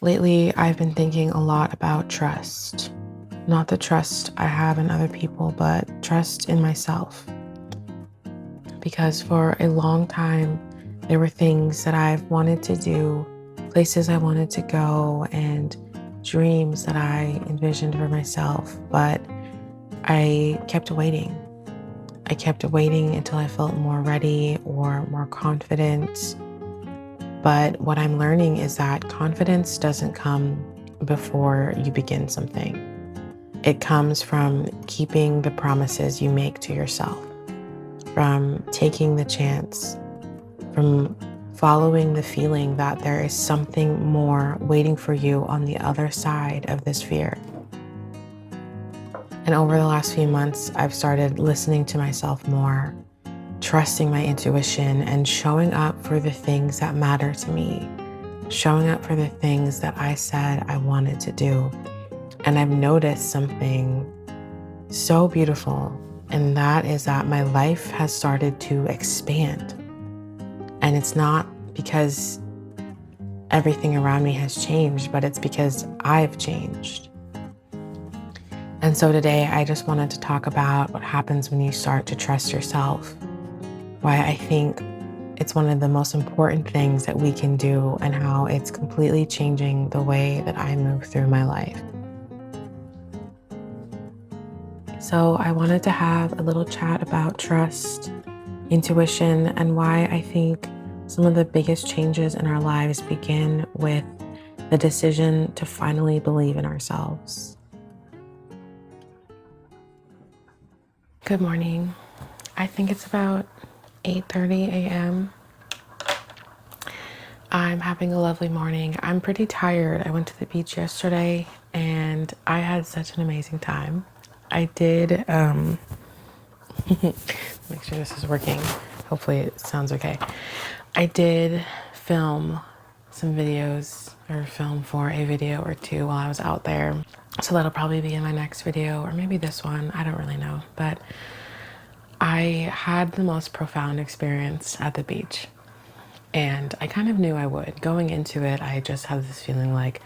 Lately, I've been thinking a lot about trust. Not the trust I have in other people, but trust in myself. Because for a long time, there were things that I've wanted to do, places I wanted to go, and dreams that I envisioned for myself. But I kept waiting. I kept waiting until I felt more ready or more confident. But what I'm learning is that confidence doesn't come before you begin something. It comes from keeping the promises you make to yourself, from taking the chance, from following the feeling that there is something more waiting for you on the other side of this fear. And over the last few months, I've started listening to myself more, trusting my intuition, and showing up for the things that matter to me, showing up for the things that I said I wanted to do. And I've noticed something so beautiful, and that is that my life has started to expand. And it's not because everything around me has changed, but it's because I've changed. And so today, I just wanted to talk about what happens when you start to trust yourself, why I think it's one of the most important things that we can do, and how it's completely changing the way that I move through my life. So I wanted to have a little chat about trust, intuition, and why I think some of the biggest changes in our lives begin with the decision to finally believe in ourselves. Good morning. I think it's about 8:30 a.m. I'm having a lovely morning. I'm pretty tired. I went to the beach yesterday and I had such an amazing time. I did, make sure this is working. Hopefully it sounds okay. I did film some videos, or film for a video or two while I was out there. So that'll probably be in my next video, or maybe this one. I don't really know. But I had the most profound experience at the beach. And I kind of knew I would. Going into it, I just had this feeling like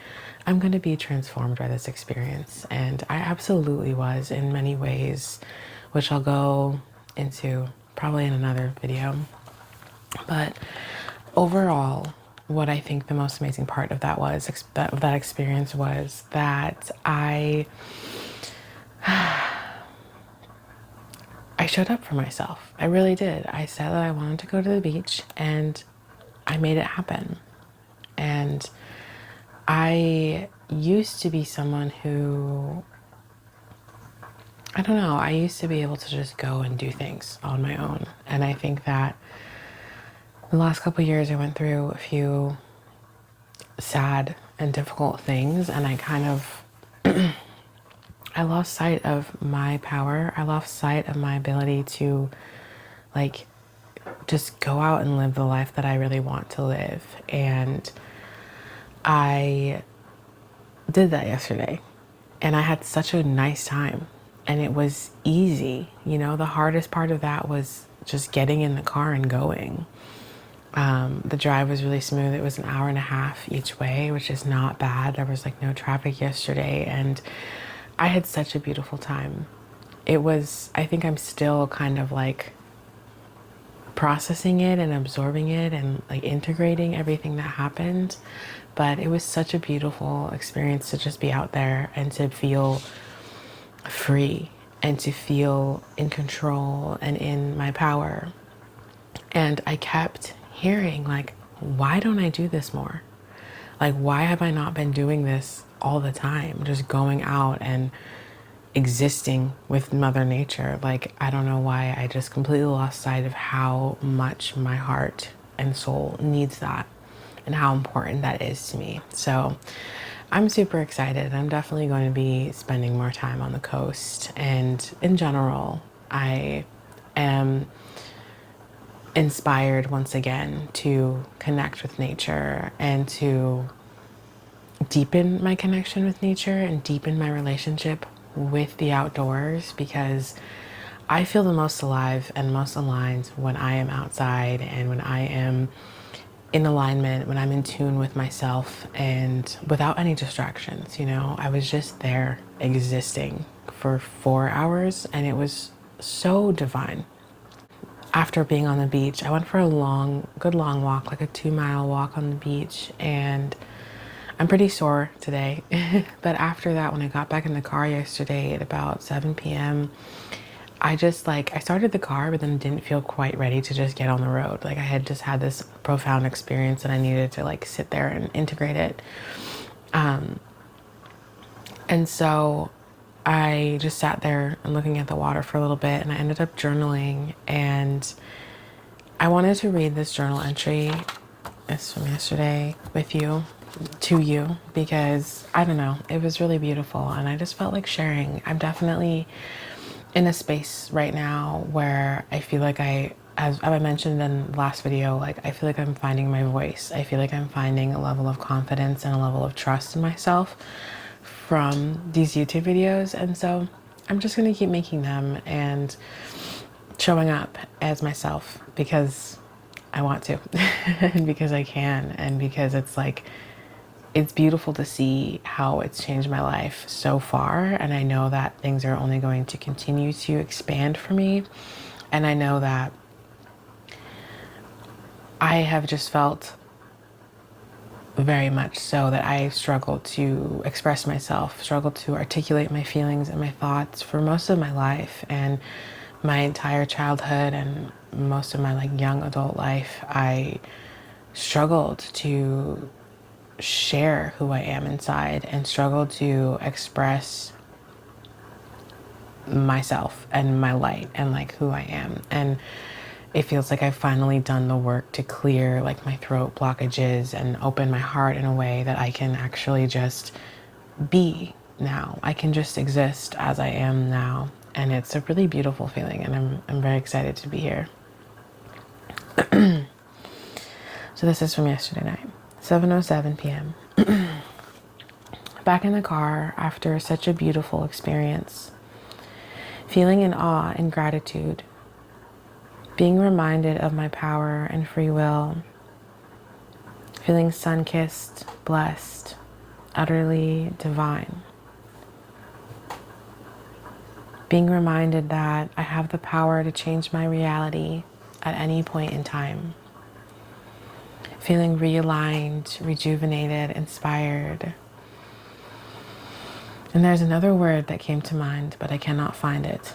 I'm going to be transformed by this experience. And I absolutely was in many ways, which I'll go into probably in another video. But overall, what I think the most amazing part of that was, that experience, was that I showed up for myself. I really did. I said that I wanted to go to the beach and I made it happen. And I used to be someone who, I don't know, I used to be able to just go and do things on my own. And I think that the last couple of years I went through a few sad and difficult things, and I kind of, I lost sight of my power. I lost sight of my ability to like just go out and live the life that I really want to live. And I did that yesterday and I had such a nice time and it was easy. You know, the hardest part of that was just getting in the car and going. The drive was really smooth. It was an hour and a half each way, which is not bad. There was like no traffic yesterday and I had such a beautiful time. It was, I think I'm still kind of like processing it and absorbing it and like integrating everything that happened. But it was such a beautiful experience to just be out there and to feel free and to feel in control and in my power. And I kept hearing like, why don't I do this more? Like, why have I not been doing this all the time? Just going out and existing with Mother Nature. Like, I don't know why I just completely lost sight of how much my heart and soul needs that and how important that is to me. So I'm super excited. I'm definitely going to be spending more time on the coast. And in general, I am inspired once again to connect with nature and to deepen my connection with nature and deepen my relationship with the outdoors, because I feel the most alive and most aligned when I am outside and when I am in alignment, when I'm in tune with myself and without any distractions, you know. I was just there existing for 4 hours and it was so divine. After being on the beach, I went for a good long walk, like a 2 mile walk on the beach, and I'm pretty sore today. But after that, when I got back in the car yesterday at about 7 p.m., I just I started the car, but then didn't feel quite ready to just get on the road. Like I had just had this profound experience and I needed to sit there and integrate it. And so I just sat there and looking at the water for a little bit, and I ended up journaling, and I wanted to read this journal entry. It's from yesterday to you, because I don't know, it was really beautiful and I just felt like sharing. I'm definitely in a space right now where I feel like as I mentioned in the last video, I feel like I'm finding my voice. I feel like I'm finding a level of confidence and a level of trust in myself from these YouTube videos. And so I'm just going to keep making them and showing up as myself because I want to and because I can, and because it's beautiful to see how it's changed my life so far. And I know that things are only going to continue to expand for me. And I know that I have just felt very much so that I struggled to express myself, struggled to articulate my feelings and my thoughts for most of my life, and my entire childhood and most of my young adult life. I struggled to share who I am inside and struggled to express myself and my light and who I am. And it feels like I've finally done the work to clear my throat blockages and open my heart in a way that I can actually just be now. I can just exist as I am now. And it's a really beautiful feeling, and I'm very excited to be here. So this is from yesterday night, 7:07 p.m. Back in the car after such a beautiful experience, feeling in awe and gratitude, being reminded of my power and free will, feeling sun-kissed, blessed, utterly divine. Being reminded that I have the power to change my reality at any point in time. Feeling realigned, rejuvenated, inspired. And there's another word that came to mind, but I cannot find it.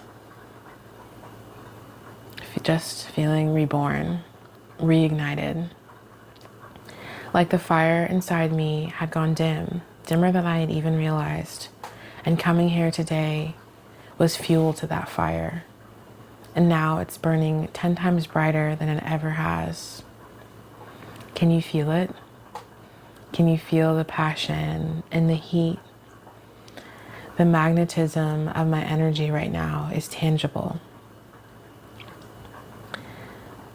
Just feeling reborn, reignited. Like the fire inside me had gone dim, dimmer than I had even realized. And coming here today was fuel to that fire. And now it's burning 10 times brighter than it ever has. Can you feel it? Can you feel the passion and the heat? The magnetism of my energy right now is tangible.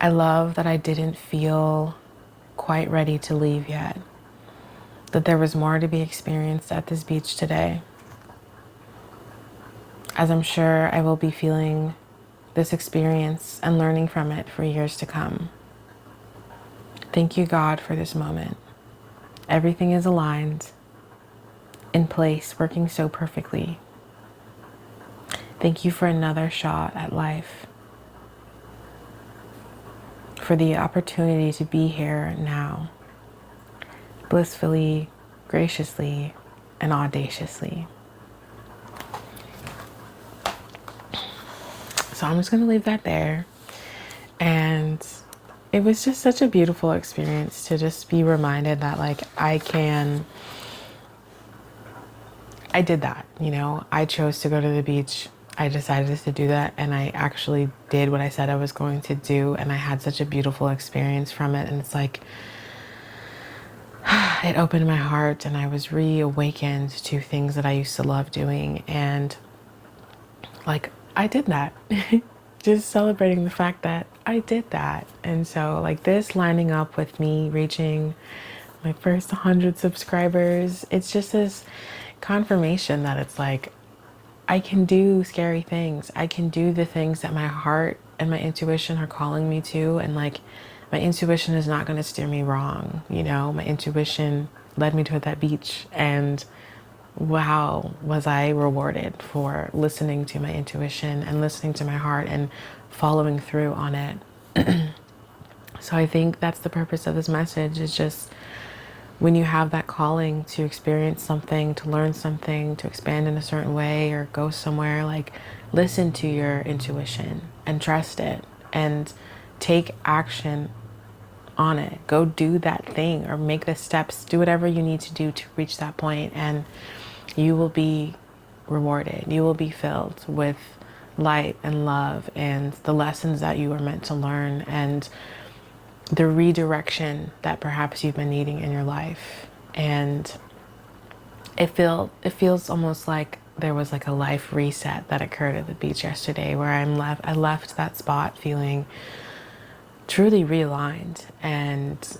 I love that I didn't feel quite ready to leave yet, that there was more to be experienced at this beach today, as I'm sure I will be feeling this experience and learning from it for years to come. Thank you, God, for this moment. Everything is aligned, in place, working so perfectly. Thank you for another shot at life, for the opportunity to be here now, blissfully, graciously, and audaciously. So I'm just going to leave that there. And it was just such a beautiful experience to just be reminded that I did that, I chose to go to the beach. I decided to do that, and I actually did what I said I was going to do, and I had such a beautiful experience from it. And it's it opened my heart, and I was reawakened to things that I used to love doing, and I did that. Just celebrating the fact that I did that. And so this lining up with me reaching my first 100 subscribers, it's just this confirmation that it's I can do scary things. I can do the things that my heart and my intuition are calling me to. And my intuition is not going to steer me wrong. You know, my intuition led me to that beach, and wow, was I rewarded for listening to my intuition and listening to my heart and following through on it. So I think that's the purpose of this message, is just when you have that calling to experience something, to learn something, to expand in a certain way or go somewhere, like, listen to your intuition and trust it and take action on it. Go do that thing or make the steps, do whatever you need to do to reach that point, and you will be rewarded. You will be filled with light and love and the lessons that you are meant to learn, and the redirection that perhaps you've been needing in your life. And it feels almost like there was like a life reset that occurred at the beach yesterday, where I left that spot feeling truly realigned, and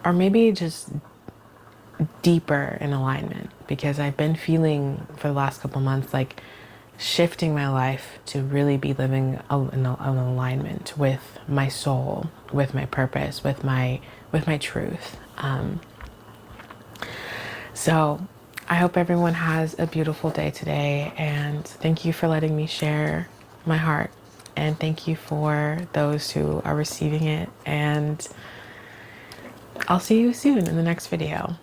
or maybe just deeper in alignment, because I've been feeling for the last couple months like shifting my life to really be living in alignment with my soul, with my purpose, with my truth. So I hope everyone has a beautiful day today, and thank you for letting me share my heart, and thank you for those who are receiving it, and I'll see you soon in the next video.